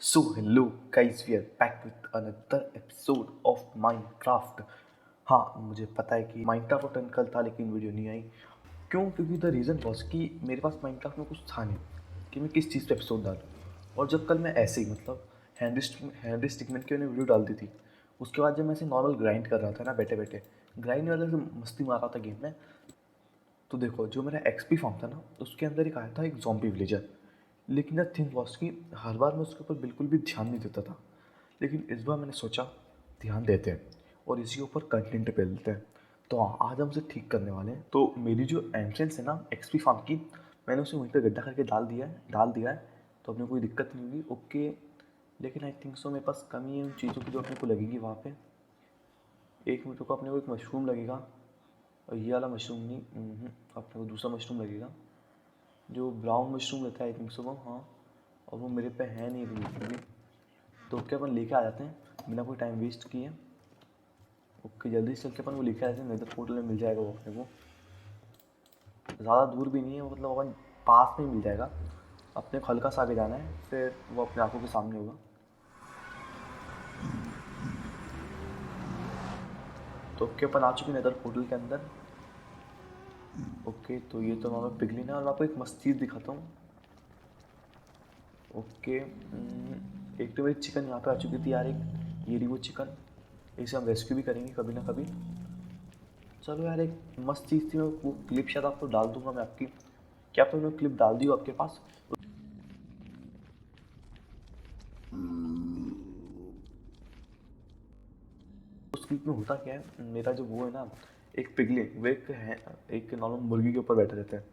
So hello guys, we are back with another episode of Minecraft। हाँ, मुझे पता है कि Minecraft का टर्न कल था लेकिन वीडियो नहीं आई। क्यों? क्योंकि द रीज़न वॉज कि मेरे पास Minecraft में कुछ था नहीं कि मैं किस चीज़ पे एपिसोड डालूँ। और जब कल मैं ऐसे ही मतलब हैंडी स्टिकमैन की मैंने वीडियो डाल दी थी, उसके बाद जब मैं ऐसे नॉर्मल ग्राइंड कर रहा था ना, बैठे बैठे ग्राइंड मतलब मस्ती मार रहा था गेम में, तो देखो जो मेरा एक्सपी फॉर्म था ना, उसके अंदर एक आया था एक ज़ॉम्बी विलेजर। लेकिन द थिंग वॉज कि हर बार मैं उसके ऊपर बिल्कुल भी ध्यान नहीं देता था, लेकिन इस बार मैंने सोचा ध्यान देते हैं और इसी ऊपर कंटेंट पे लेते हैं। तो आज हम उसे ठीक करने वाले हैं। तो मेरी जो एंट्रेंस है ना एक्सपी फार्म की, मैंने उसे वहीं पे गड्ढा करके डाल दिया है। तो अपने कोई दिक्कत नहीं होगी। ओके, लेकिन आई थिंक सो मेरे पास कमी है उन चीज़ों की जो अपने को लगेगी वहाँ पे। एक मिनट को अपने को एक मशरूम लगेगा, और ये वाला मशरूम नहीं, अपने को दूसरा मशरूम लगेगा जो ब्राउन मशरूम रहता है आई थिंक सो वो। हाँ, और वो मेरे पे है नहीं अभी बिल्कुल भी। तो क्या अपन लेके आ जाते हैं बिना कोई टाइम वेस्ट किए। ओके, जल्दी से चल के अपन वो लेके आ जाते हैं। नेदर पोर्टल में मिल जाएगा वो अपने को, ज़्यादा दूर भी नहीं है, मतलब अपन पास में ही मिल जाएगा। अपने को हल्का सा आगे जाना है, फिर वो अपने आंखों के सामने होगा। तो ओके, अपन आ चुके हैं नेदर पोर्टल के अंदर। ओके, तो ये तो नॉर्मल पिगलिन है और मैं आपको एक मस्त चीज़ दिखाता हूँ। ओके, एक तो मेरी चिकन यहाँ पे आ चुकी थी यार, एक ये रही वो चिकन। इसे हम रेस्क्यू भी करेंगे कभी ना कभी। चलो यार, एक मस्त चीज़ थी, मैं वो क्लिप शायद आपको डाल दूंगा मैं आपकी। क्या आपने क्लिप डाल दी हो आपके पास? उस क्लिप में होता क्या है, मेरा जो वो है ना, एक पिगले, वो एक नॉर्मल मुर्गी के ऊपर बैठे रहते हैं।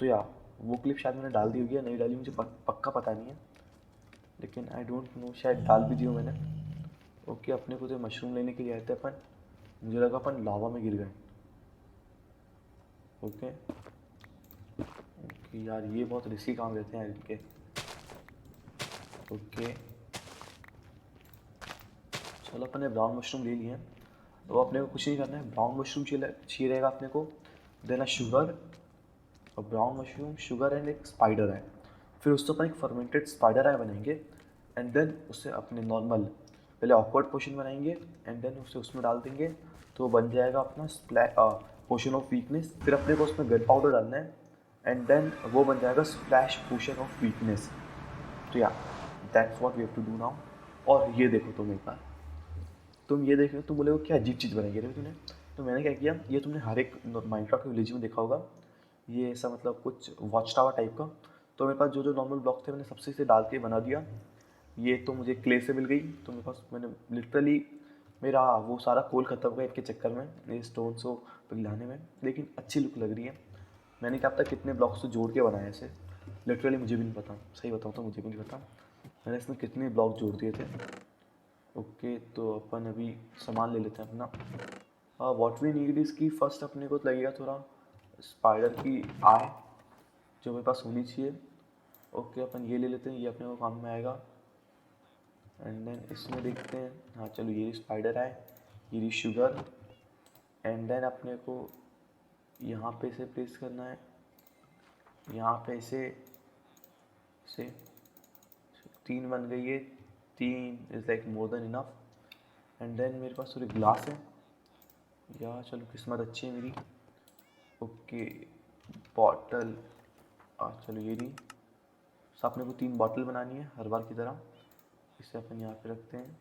तो यार वो क्लिप शायद मैंने डाल दी होगी या नहीं डाली, मुझे पक्का पता नहीं है, लेकिन आई डोंट नो, शायद डाल भी दी हो मैंने। ओके, अपने को तो मशरूम लेने के लिए आए थे अपन, मुझे लगा अपन लावा में गिर गए। ओके ओके यार, ये बहुत रिस्की काम रहते हैं इनके। ओके, चलो अपन ने ब्राउन मशरूम ले लिए हैं। तो अपने को कुछ नहीं करना है, ब्राउन मशरूम चाहिए रहेगा अपने को, देना शुगर, और ब्राउन मशरूम, शुगर एंड एक स्पाइडर है। फिर उससे अपन एक फर्मेंटेड स्पाइडर आई बनाएंगे, एंड देन उससे अपने नॉर्मल पहले ऑकवर्ड पोशन बनाएंगे, एंड देन उसे उसमें डाल देंगे, तो बन जाएगा अपना पोशन ऑफ वीकनेस। फिर अपने को उसमें गन पाउडर डालना है, एंड देन वो बन जाएगा स्प्लैश पोशन ऑफ वीकनेस। तो या that's what we have to do now. और ये देखो तुम एक बार, तुम ये देख रहे हो, तुम बोले वो क्या अजीब चीज़ बनाई है तूने। तो मैंने क्या किया, ये तुमने हर एक माइनक्राफ्ट के विलेज में देखा होगा, ये ऐसा मतलब कुछ वॉच टावर टाइप का। तो मेरे पास जो जो नॉर्मल ब्लॉक थे मैंने सबसे से डाल के बना दिया। ये तो मुझे क्ले से मिल गई, तो मेरे पास मैंने लिटरली मेरा वो सारा कोल खत्म हो गया इनके चक्कर में, ये स्टोन्स को पिघलाने में। लेकिन अच्छी लुक लग रही है। मैंने क्या पता कितने ब्लॉक्स से जोड़ के बनाए ऐसे, लिटरली मुझे भी नहीं पता, सही बताऊँ तो मुझे भी नहीं पता मैंने इसमें कितने ब्लॉक जोड़ दिए थे। ओके, तो अपन अभी सामान ले लेते हैं अपना। व्हाट वी नीड इज़ की फर्स्ट अपने को लगेगा थोड़ा स्पाइडर की आय, जो मेरे पास होनी चाहिए। ओके, अपन ये ले लेते हैं, ये अपने को काम में आएगा। एंड देन इसमें देखते हैं, हाँ चलो ये स्पाइडर आए, ये शुगर, एंड देन अपने को यहाँ पे इसे प्लेस करना है, यहाँ पे इसे 3 बन गई है, 3 is like more than enough. And then मेरे पास थोड़ी ग्लास है, या चलो किस्मत अच्छी है मेरी। ओके, बॉटल, चलो ये रही। सो अपने को 3 बॉटल बनानी है हर बार की तरह, इसे अपन यहाँ पे रखते हैं।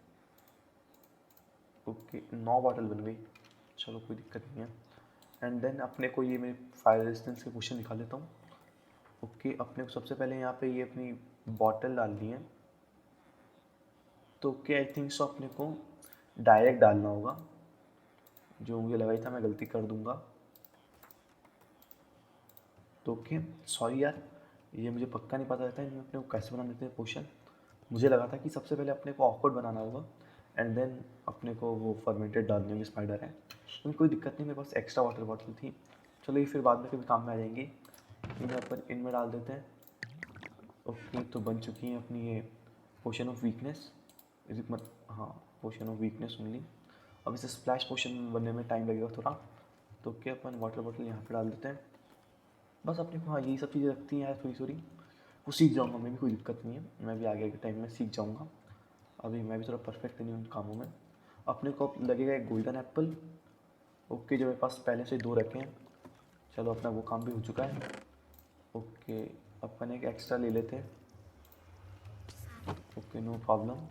ओके, 9 बॉटल बन गई, चलो कोई दिक्कत नहीं है। एंड देन अपने को ये मैं फायर रेजिस्टेंस के क्वेश्चन दिखा लेता हूँ। ओके, अपने को सबसे पहले यहाँ पे ये अपनी बॉटल डालनी है। तो ओके, आई थिंक सो अपने को डायरेक्ट डालना होगा, जो मुझे लगा ही था मैं गलती कर दूंगा। तो ओके, सॉरी यार, ये मुझे पक्का नहीं पता रहता है इनमें अपने को कैसे बना देते हैं पोशन। मुझे लगा था कि सबसे पहले अपने को ऑकवर्ड बनाना होगा, एंड देन अपने को वो फर्मेंटेड डालनी होगी स्पाइडर है। लेकिन कोई दिक्कत नहीं, मेरे पास एक्स्ट्रा वाटर बॉटल थी। चलो ये फिर बाद में कभी काम में आ जाएंगी। इन्हें अपन इनमें डाल देते हैं। ओके, तो बन चुकी हैं अपनी ये पोशन ऑफ वीकनेस। मत हाँ, पोशन ऑफ वीकनेस ओनली। अब इसे स्प्लैश पोशन बनने में टाइम लगेगा थोड़ा। तो क्या अपन वाटर बॉटल यहाँ पे डाल देते हैं। बस अपने को हाँ यही सब चीज़ें रखती हैं यार, थोड़ी थोड़ी वो सीख जाऊँगा मैं भी, कोई दिक्कत नहीं है, मैं भी आगे के टाइम में सीख जाऊँगा। अभी मैं भी थोड़ा परफेक्ट नहीं हूँ उन कामों में। अपने को अब लगेगा एक गोल्डन एप्पल। ओके, जो मेरे पास पहले से 2 रखे हैं। चलो अपना वो काम भी हो चुका है। ओके, अपन एक एक्स्ट्रा ले लेते हैं। Okay, no problem.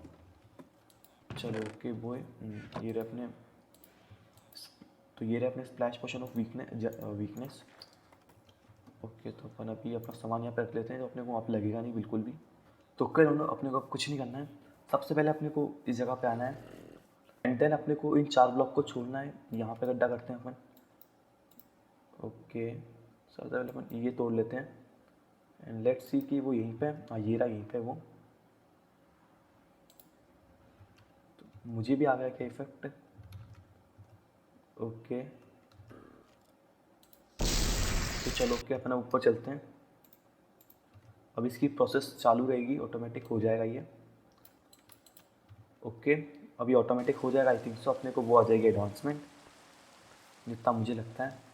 चलो ओके बॉय, ये रहे अपने, तो ये रहे अपने splash potion of weakness. Okay, तो अपन अभी अपना सामान यहाँ पे रख लेते हैं, तो अपने को वहाँ पे लगेगा नहीं बिल्कुल भी। तो ओके दोनों, अपने को अब कुछ नहीं करना है। सबसे पहले अपने को इस जगह पे आना है, एंड देन अपने को इन 4 ब्लॉक को छोड़ना है। यहाँ पे गड्ढा करते हैं अपन। ओके, सबसे पहले अपन ये तोड़ लेते हैं, एंड लेट्स सी कि वो यहीं पे, हाँ ये रहा यहीं पे वो। तो मुझे भी आ गया क्या इफेक्ट? ओके, तो चलो ओके, अपना ऊपर चलते हैं। अब इसकी प्रोसेस चालू रहेगी, ऑटोमेटिक हो जाएगा ये। ओके, अभी ऑटोमेटिक हो जाएगा आई थिंक सो। अपने को वो आ जाएगी एडवांसमेंट, जितना मुझे लगता है।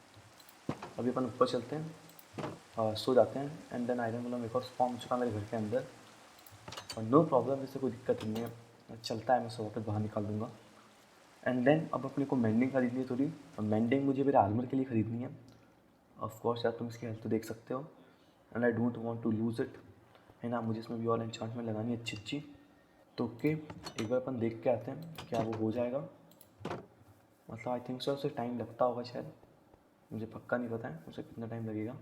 अभी अपन ऊपर चलते हैं, सो जाते हैं, एंड देन आयरन गोलम एक और स्पॉन हो चुका मेरे घर के अंदर, और नो प्रॉब्लम, इससे कोई दिक्कत नहीं है, चलता है, मैं सो वापस बाहर निकाल दूँगा। एंड देन अब अपने को मेंडिंग खरीदनी है थोड़ी, और मेंडिंग मुझे मेरे आर्मर के लिए खरीदनी है। ऑफ कोर्स यार, तुम इसकी हेल्थ तो देख सकते हो, and I don't want to lose it, है ना। मुझे इसमें भी और एन्चांटमेंट लगानी है अच्छी अच्छी। तो ओके, एक बार अपन देख के आते हैं क्या वो हो जाएगा। मतलब आई थिंक सो उसे टाइम लगता होगा शायद, मुझे पक्का नहीं पता है उसे कितना टाइम लगेगा।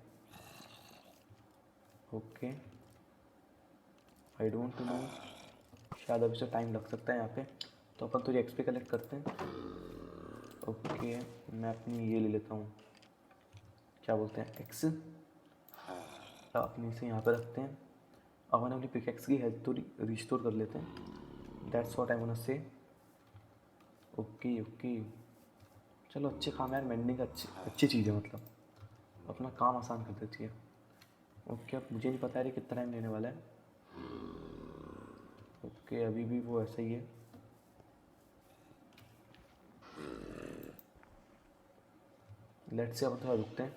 ओके, आई डोंट नो, शायद अभी से टाइम लग सकता है यहाँ पे। तो अपन थोड़ी एक्सपी कलेक्ट करते हैं। ओके, मैं अपनी ये ले लेता हूँ, क्या बोलते हैं, एक्स, अपनी से यहाँ पे रखते हैं। अपन अपनी पिकेक्स की हेल्थ थोड़ी रिस्टोर कर लेते हैं, that's what I want to say. Okay okay, चलो अच्छे काम यार, मेंडिंग अच्छी अच्छी चीज़ है, मतलब अपना काम आसान कर देती है। ओके, अब मुझे नहीं पता है कितना टाइम लेने वाला है। ओके, अभी भी वो ऐसा ही है। लेट्स से अब थोड़ा रुकते हैं।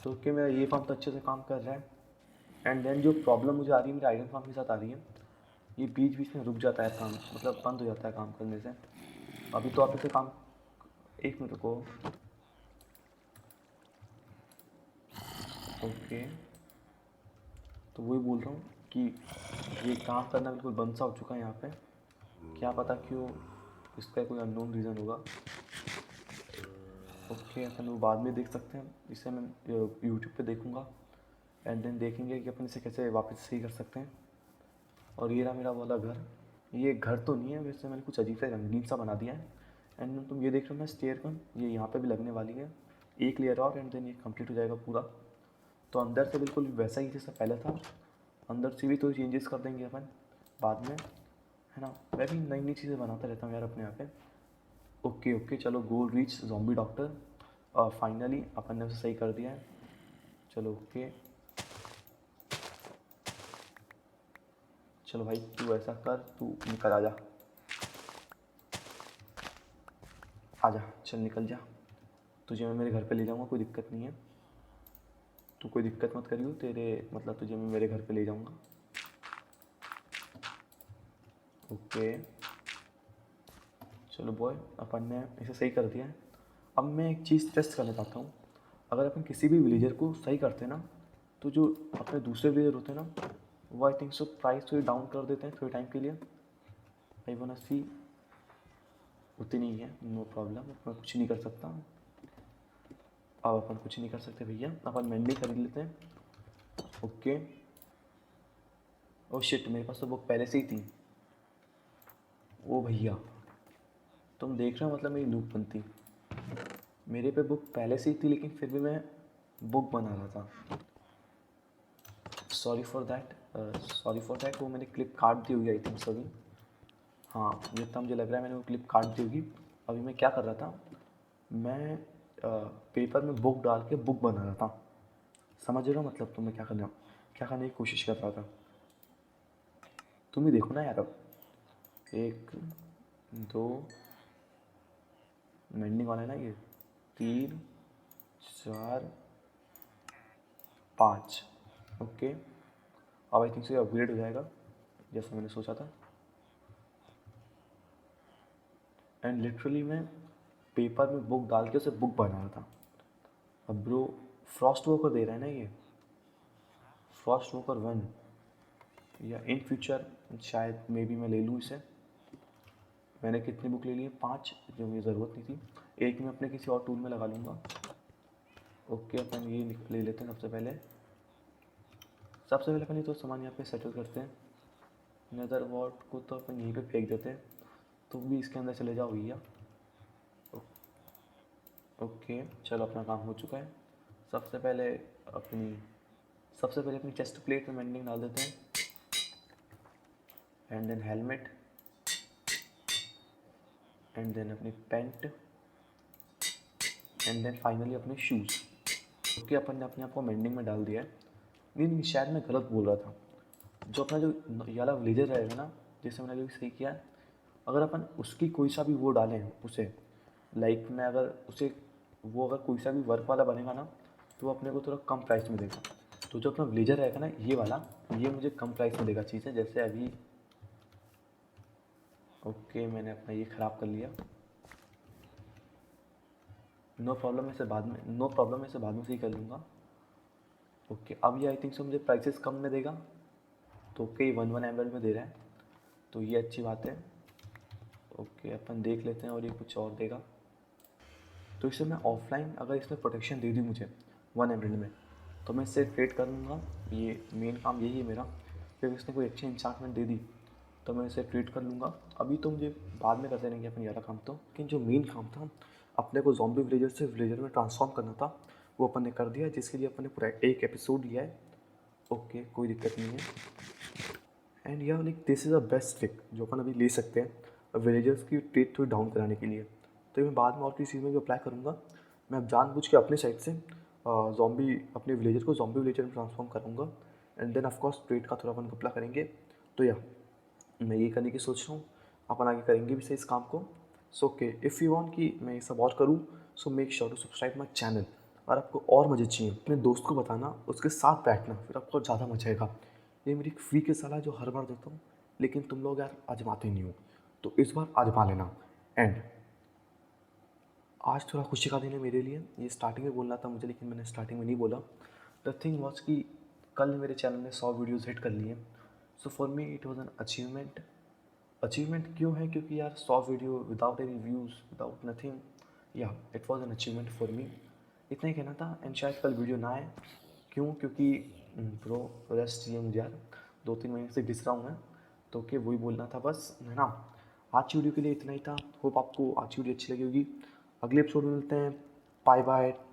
तो ओके, मेरा ये फार्म तो अच्छे से काम कर रहा है, एंड देन जो प्रॉब्लम मुझे आ रही है मेरे आयरन फार्म के साथ आ रही है, ये बीच बीच में रुक जाता है काम, मतलब बंद हो जाता है काम करने से। अभी तो आप इसे काम, एक मिनट रुको। ओके, तो वही बोल रहा हूँ कि ये काम करना बिल्कुल बंद सा हो चुका है यहाँ पे, क्या पता क्यों, इसका कोई अननोन रीज़न होगा। ओके, अपन वो बाद में देख सकते हैं, इसे मैं यूट्यूब पे देखूँगा, एंड देन देखेंगे कि अपन इसे कैसे वापस सही कर सकते हैं। और ये रहा मेरा वाला घर। ये घर तो नहीं है वैसे, मैंने कुछ अजीब सा रंगीन सा बना दिया है। एंड तुम ये देख रहे हो ना स्टेयर गन, ये यहाँ पे भी लगने वाली है, एक लेयर और, एंड देन ये कंप्लीट हो जाएगा पूरा। तो अंदर से बिल्कुल वैसा ही जैसा पहले था, अंदर से भी थोड़ी चेंजेस कर देंगे अपन बाद में, है ना। मैं भी नई नई चीज़ें बनाता रहता हूँ यार अपने यहाँ पे। ओके ओके, चलो गोल रीच ज़ॉम्बी डॉक्टर, और फाइनली अपन ने उसे सही कर दिया है। चलो ओके, चलो भाई तू ऐसा कर, तू निकल आ जा, आ जा, चल निकल जा, तुझे मैं मेरे घर पे ले जाऊँगा, कोई दिक्कत नहीं है, तू कोई दिक्कत मत करियो, तेरे मतलब तुझे मैं मेरे घर पे ले जाऊँगा। ओके, चलो बॉय, अपन ने इसे सही कर दिया है। अब मैं एक चीज़ टेस्ट करना चाहता हूँ, अगर अपन किसी भी विलेजर को सही करते हैं ना, तो जो अपने दूसरे विलेजर होते हैं ना, वो आई थिंक सो प्राइस थोड़ी डाउन कर देते हैं थोड़े टाइम के लिए। आई वांट सी, उतनी ही है, नो प्रॉब्लम, मैं कुछ नहीं कर सकता। अब अपन कुछ नहीं कर सकते भैया, अपन मेंढी खरीद लेते हैं। ओके, ओ शिट, मेरे पास तो बुक पहले से ही थी। ओ भैया, तुम देख रहे हो, मतलब मेरी लूप बनती, मेरे पे बुक पहले से ही थी, लेकिन फिर भी मैं बुक बना रहा था। Sorry for that, sorry for that, वो मैंने क्लिप काट दी होगी आई थिंक सो अभी। हाँ, जितना मुझे लग रहा है मैंने वो क्लिप काट दी होगी। अभी मैं क्या कर रहा था, मैं पेपर में बुक डाल के बुक बना रहा था, समझ रहे हो मतलब, तो मैं क्या करने की कोशिश कर रहा था। तुम ही देखो ना यार, अब 1 2 मेंडिंग वाला है ना ये, 3 4 5। ओके, अब आई थिंक से अपग्रेड हो जाएगा जैसा मैंने सोचा था। एंड लिटरली मैं पेपर में बुक डाल के उसे बुक बना रहा था। अब ब्रो फ्रॉस्ट वोकर दे रहा है ना ये, फ्रॉस्ट वोकर 1, या इन फ्यूचर शायद मे बी मैं ले लूँ इसे। मैंने कितनी बुक ले ली है, 5, जो मुझे ज़रूरत नहीं थी। एक मैं अपने किसी और टूल में लगा लूँगा। ओके अपन ये ले लेते हैं सबसे पहले। अपन ये तो सामान यहाँ पे सेटल करते हैं। नेदर वॉट को तो अपन यहीं पे फेंक देते हैं, तुम भी इसके अंदर चले जाओ भैया। ओके चलो अपना काम हो चुका है। सबसे पहले अपनी चेस्ट प्लेट में मेंडिंग डाल देते हैं, and then helmet, and then अपनी पेंट, एंड देन फाइनली अपने शूज़। ओके अपन ने अपने आप को मेंडिंग में डाल दिया है। नहीं शायद मैं गलत बोल रहा था। जो अपना जो ये वाला ब्लेजर रहेगा ना, जैसे मैंने अभी सही किया है, अगर अपन उसकी कोई सा भी वो डालें उसे, लाइक मैं अगर उसे वो अगर कोई सा भी वर्क वाला बनेगा ना, तो वो अपने को थोड़ा कम प्राइस में देगा। तो जो अपना ब्लेजर रहेगा ना ये वाला, ये मुझे कम प्राइस में देगा चीज़ें, जैसे अभी। ओके मैंने अपना ये ख़राब कर लिया। नो प्रॉब्लम, मैं इसे बाद में सही कर लूँगा। ओके अब ये आई थिंक सो मुझे प्राइसेस कम में देगा, तो ओके 1 ml में दे रहा है, तो ये अच्छी बात है। ओके अपन देख लेते हैं और ये कुछ और देगा। तो इससे मैं ऑफलाइन अगर इसमें प्रोटेक्शन दे दी मुझे 1 ml में, तो मैं इससे ट्रेड कर लूँगा। ये मेन काम यही है मेरा। फिर इसने कोई अच्छी इंचार्टमेंट दे दी तो मैं इसे ट्रेड कर लूँगा। अभी तो मुझे बाद में करते रहेंगे अपन ज़्यादा काम तो, लेकिन जो मेन काम था अपने को ज़ॉम्बी विलेजर से विलेजर में ट्रांसफॉर्म करना था, वो अपन ने कर दिया, जिसके लिए अपन ने पूरा एक एपिसोड लिया है। ओके कोई दिक्कत नहीं है। एंड या like this is a best trick जो अपन अभी ले सकते हैं विलेजर्स की ट्रेड थोड़ी डाउन कराने के लिए। तो ये मैं बाद में और किसी चीज़ में भी अप्लाई करूँगा। मैं अब जानबूझ के अपने साइड से अपने विलेजर को ज़ॉम्बी विलेजर में ट्रांसफॉर्म करूँगा, एंड देन ऑफकोर्स ट्रेड का थोड़ा अपन अप्लाई करेंगे। तो या मैं ये करने की सोच रहा हूँ, अपन आगे करेंगे भी सही इस काम को। So okay if you want कि मैं ये सब और करूँ, so make sure to subscribe my channel. और आपको और मज़े चाहिए अपने दोस्त को बताना, उसके साथ बैठना, फिर आपको ज़्यादा मजा आएगा। ये मेरी एक फ्री की सलाह है जो हर बार देता हूँ, लेकिन तुम लोग यार आजमाते नहीं हो, तो इस बार आजमा लेना। एंड आज थोड़ा खुशी का दिन है मेरे लिए। ये स्टार्टिंग में बोलना था मुझे, लेकिन मैंने स्टार्टिंग में नहीं बोला। द थिंग वॉज कि कल मेरे चैनल ने 100 वीडियोज़ हिट कर लिए। So for me it was an achievement. Achievement क्यों है, क्योंकि यार 100 video without any views, without nothing, या it was an achievement for me. इतना ही कहना था। एंड शायद कल वीडियो ना आए, क्यों, क्योंकि ब्रो रेस्ट चाहिए मुझे यार, 2-3 महीने से घिस रहा हूँ मैं, तो कि वही बोलना था बस, है ना। आज की वीडियो के लिए इतना ही था। होप आपको आज की वीडियो अच्छी लगी होगी। अगले एपिसोड में मिलते हैं। Bye bye.